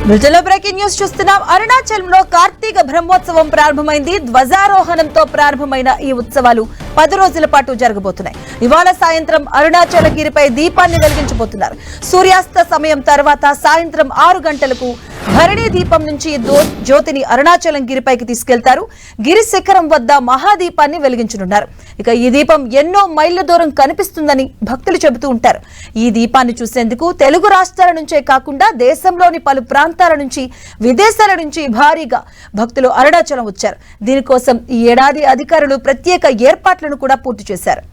బ్రిటన్లో breaking news చూస్తున్నాం. అరుణాచలంలో కార్తీక బ్రహ్మోత్సవం ప్రారంభమైంది. ధ్వజారోహణంతో ప్రారంభమైన ఈ ఉత్సవాలు 10 రోజుల పాటు జరగబోతున్నాయి. ఇవాళ సాయంత్రం అరుణాచలగిరిపై దీపాన్ని వెలిగించబోతున్నారు. సూర్యాస్త సమయం తర్వాత సాయంత్రం 6 గంటలకు భరణి దీపం నుంచి జ్యోతిని అరుణాచలం గిరిపైకి తీసుకెళ్తారు. గిరి శిఖరం వద్ద మహాదీపాన్ని వెలిగించనున్నారు. ఇక ఈ దీపం ఎన్నో మైళ్ల దూరం కనిపిస్తుందని భక్తులు చెబుతూ ఉంటారు. ఈ దీపాన్ని చూసేందుకు తెలుగు రాష్ట్రాల నుంచే కాకుండా దేశంలోని పలు ప్రాంతాల నుంచి, విదేశాల నుంచి భారీగా భక్తులు అరుణాచలం వచ్చారు. దీనికోసం ఈ ఏడాది అధికారులు ప్రత్యేక ఏర్పాట్లను కూడా పూర్తి చేశారు.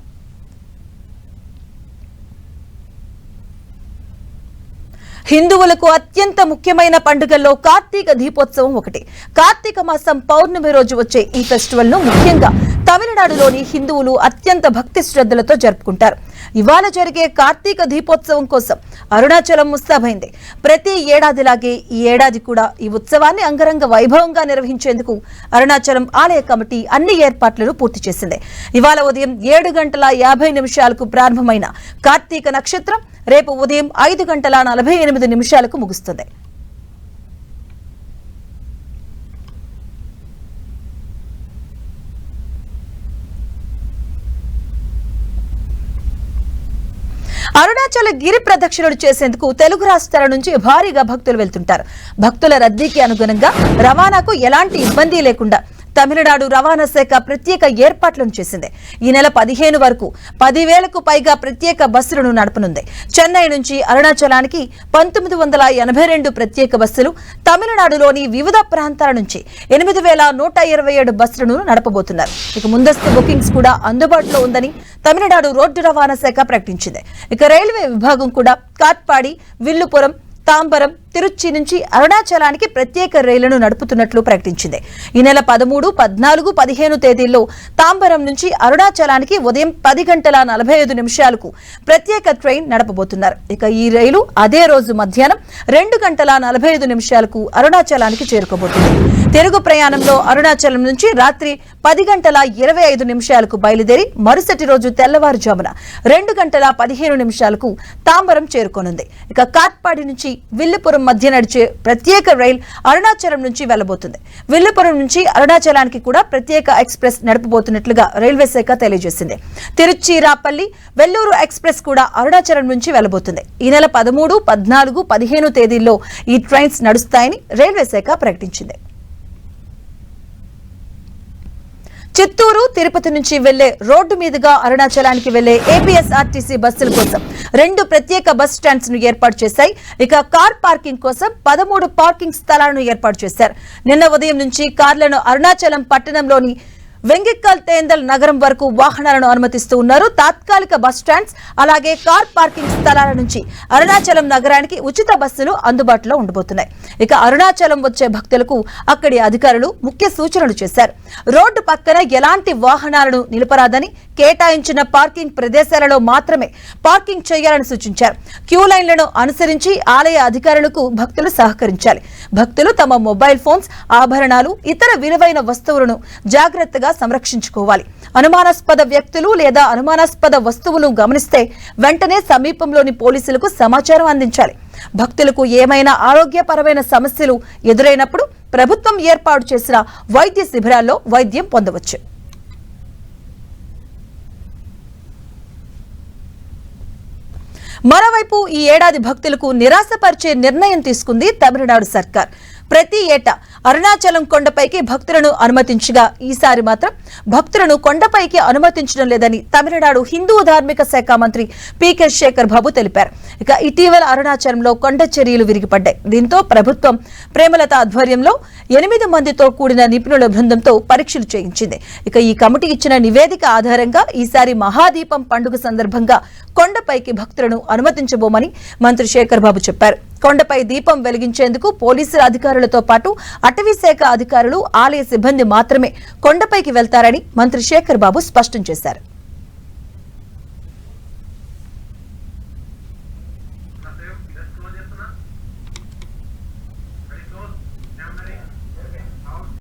హిందువులకు అత్యంత ముఖ్యమైన పండుగల్లో కార్తీక దీపోత్సవం ఒకటి. కార్తీక మాసం పౌర్ణమి రోజు వచ్చే ఈ ఫెస్టివల్ ను ముఖ్యంగా తమిళనాడులోని హిందువులు అత్యంత భక్తి శ్రద్ధలతో జరుపుకుంటారు. ఇవాళ జరిగే కార్తీక దీపోత్సవం కోసం అరుణాచలం ముస్తాబైంది. ప్రతి ఏడాదిలాగే ఈ ఏడాది కూడా ఈ ఉత్సవాన్ని అంగరంగ వైభవంగా నిర్వహించేందుకు అరుణాచలం ఆలయ కమిటీ అన్ని ఏర్పాట్లను పూర్తి చేసింది. ఇవాళ ఉదయం 7:50 ప్రారంభమైన కార్తీక నక్షత్రం రేపు ఉదయం 5:48 ముగుస్తుంది. అరుణాచల గిరి ప్రదక్షిణలు చేసేందుకు తెలుగు రాష్ట్రాల నుంచి భారీగా భక్తులు వెళ్తుంటారు. భక్తుల రద్దీకి అనుగుణంగా రవాణాకు ఎలాంటి ఇబ్బంది లేకుండా తమిళనాడు రవాణా శాఖ ప్రత్యేక ఏర్పాట్లను చేసింది. ఈ నెల 15 వరకు 10,000కు పైగా ప్రత్యేక బస్సులను నడపనుంది. చెన్నై నుంచి అరుణాచలానికి 1982 ప్రత్యేక బస్సులు, తమిళనాడులోని వివిధ ప్రాంతాల నుంచి 8,127 బస్సులను నడపబోతున్నారు. ఇక ముందస్తు బుకింగ్స్ కూడా అందుబాటులో ఉందని తమిళనాడు రోడ్డు రవాణా శాఖ ప్రకటించింది. ఇక రైల్వే విభాగం కూడా కాట్పాడి, విల్లుపురం, తాంబరం, తిరుచి నుంచి అరుణాచలానికి ప్రత్యేక రైళ్లను నడుపుతున్నట్లు ప్రకటించింది. ఈ నెల 13, 14, 15 తేదీల్లో తాంబరం నుంచి అరుణాచలానికి ఉదయం 10:45 ప్రత్యేక ట్రైన్ నడపబోతున్నారు. ఇక ఈ రైలు అదే రోజు మధ్యాహ్నం 2:45 అరుణాచలానికి చేరుకోబోతుంది. తిరుగు ప్రయాణంలో అరుణాచలం నుంచి రాత్రి 10:25 బయలుదేరి మరుసటి రోజు తెల్లవారుజామున 2:15 తాంబరం చేరుకోనుంది. ఇక కాట్పాడి నుంచి విల్లుపురం మధ్య నడిచే ప్రత్యేక రైలు అరుణాచలం నుంచి వెళ్లబోతుంది. విల్లుపురం నుంచి అరుణాచలానికి కూడా ప్రత్యేక ఎక్స్ప్రెస్ నడపబోతున్నట్లుగా రైల్వే శాఖ తెలియజేసింది. తిరుచిరాపల్లి, వెల్లూరు ఎక్స్ప్రెస్ కూడా అరుణాచలం నుంచి వెళ్లబోతుంది. ఈ నెల 13, 14, 15 తేదీల్లో ఈ ట్రైన్స్ నడుస్తాయని రైల్వే శాఖ ప్రకటించింది. చిత్తూరు, తిరుపతి నుంచి వెళ్లే రోడ్డు మీదుగా అరుణాచలానికి వెళ్లే ఏపీఎస్ఆర్టీసీ బస్సుల కోసం 2 ప్రత్యేక బస్ స్టాండ్స్ ను ఏర్పాటు చేశాయి. ఇక కార్ పార్కింగ్ కోసం 13 పార్కింగ్ స్థలాలను ఏర్పాటు చేశారు. నిన్న ఉదయం నుంచి కార్లను అరుణాచలం పట్టణంలోని వెంగిక్కల్ తేందల్ నగరం వరకు వాహనాలను అనుమతిస్తూ ఉన్నారు. తాత్కాలిక బస్ స్టాండ్స్ అలాగే కార్ పార్కింగ్ స్థలాల నుంచి అరుణాచలం నగరానికి ఉచిత బస్సులు అందుబాటులో ఉండబోతున్నాయి. ఇక అరుణాచలం వచ్చే భక్తులకు అక్కడి అధికారులు ముఖ్య సూచనలు చేశారు. రోడ్డు పక్కన ఎలాంటి వాహనాలను నిలపరాదని, కేటాయించిన పార్కింగ్ ప్రదేశాలలో మాత్రమే పార్కింగ్ చేయాలని సూచించారు. క్యూ లైన్లను అనుసరించి ఆలయ అధికారులకు భక్తులు సహకరించాలి. భక్తులు తమ మొబైల్ ఫోన్స్, ఆభరణాలు, ఇతర విలువైన వస్తువులను జాగ్రత్తగా సంరక్షించుకోవాలి. అనుమానాస్పద వ్యక్తులు లేదా అనుమానాస్పద వస్తువులు గమనిస్తే వెంటనే సమీపంలోని పోలీసులకు సమాచారం అందించాలి. భక్తులకు ఏమైనా ఆరోగ్యపరమైన సమస్యలు ఎదురైనప్పుడు ప్రభుత్వం ఏర్పాటు చేసిన వైద్య శిబిరాల్లో వైద్యం పొందవచ్చు. మరోవైపు ఈ ఏడాది భక్తులకు నిరాశపరిచే నిర్ణయం తీసుకుంది తమిళనాడు సర్కార్. ప్రతి ఏటా అరుణాచలం కొండపైకి భక్తులను అనుమతించగా ఈసారి మాత్రం భక్తులను కొండపైకి అనుమతించడం లేదని తమిళనాడు హిందూ ధార్మిక శాఖ మంత్రి పీకే శేఖర్ బాబు తెలిపారు. ఇక ఇటీవల అరుణాచలంలో కొండ చర్యలు విరిగిపడ్డాయి. దీంతో ప్రభుత్వం ప్రేమలత ఆధ్వర్యంలో 8 మందితో కూడిన నిపుణుల బృందంతో పరీక్షలు చేయించింది. ఇక ఈ కమిటీ ఇచ్చిన నివేదిక ఆధారంగా ఈసారి మహాదీపం పండుగ సందర్భంగా కొండపైకి భక్తులను అనుమతించబోమని మంత్రి శేఖర్ బాబు చెప్పారు. కొండపై దీపం వెలిగించేందుకు పోలీసుల అధికారులతో పాటు అటవీ శాఖ అధికారులు, ఆలయ సిబ్బంది మాత్రమే కొండపైకి వెళ్తారని మంత్రి శేఖర్ బాబు స్పష్టం చేశారు.